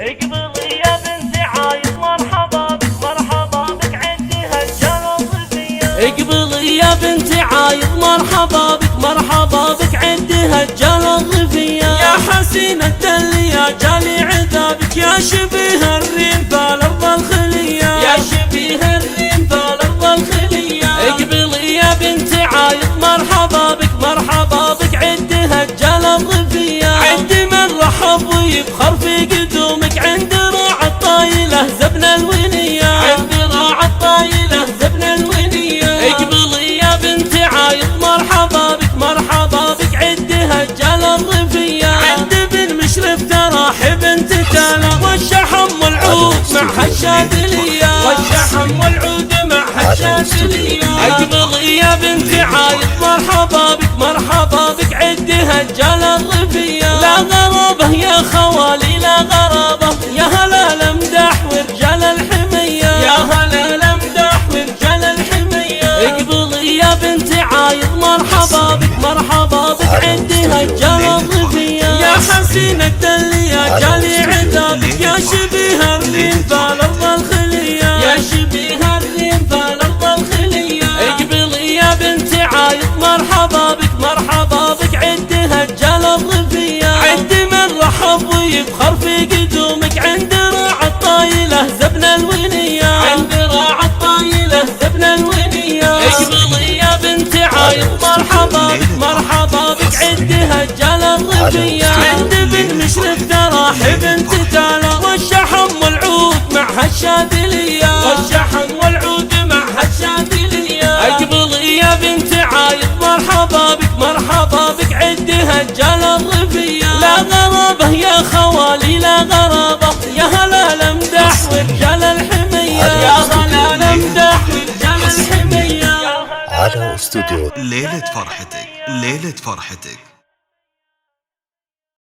اقبلي يا بنت عايض مرحبا بك مرحبا بك عندي هالجالة الضيفية. اقبلي يا بنت عايض مرحبا بك مرحبا بك عندي هالجالة الضيفية. يا حسين الدل يا جالي عذابك يا شبيه الريم بالارض الخلية يا شبيه الريم بالارض الخلية. اقبلي يا بنت عايض مرحبا بك مرحبا بك عندي هالجالة الضيفية. عندي من رحب ويبخر في قدومك عند راعي الطايلة زبن الونية عند راعي الطايلة زبن الونية. اقبلي يا بنت عايض مرحبا بك مرحبا بك عندي هالجالة الضيفية. عندي بن مشرف تراحب انت تالا والشحم والعود مع هالشاذلية والشحم والعود مع هالشاذلية. اقبلي يا بنت عايض مرحبا بك مرحبا بك عندي هالجالة الضيفية. لا غرابة يا خوالي لا غرابة يا هلا الامدح ورجال الحمية يا هلا الامدح ورجال الحمية. اقبلي يا بنت عايض مرحبا بك مرحبا بك عندي هالجالة الضيفية. يا حسين الدل يا جالي عذابك يا شبيه الريم بالارض الخلية يا شبيه الريم بالارض الخلية. اقبلي يا بنت عايض مرحبا بك مرحبا بك عندي هالجالة الضيفية. عندي من رحب ويبخر في قدومك عند راعي الطايلة زبن الونية عند راعي الطايلة زبن الونية. اقبلي يا بنت عايض مرحبا بك مرحبا بك عندي هالجالة الضيفية. عندي بن مشرف تراحب انت تالا والشحم والعود مع هالشاذلية والشحم والعود مع هالشاذلية. اقبلي يا بنت عايض مرحبا بك مرحبا بك عندي هالجالة الضيفية. لا غرابة يا خوالي لا غرابة يا هلا الامدح ورجال الحمية يا هلا الامدح ورجال الحمية. على استوديو ليلة فرحتك ليلة فرحتك.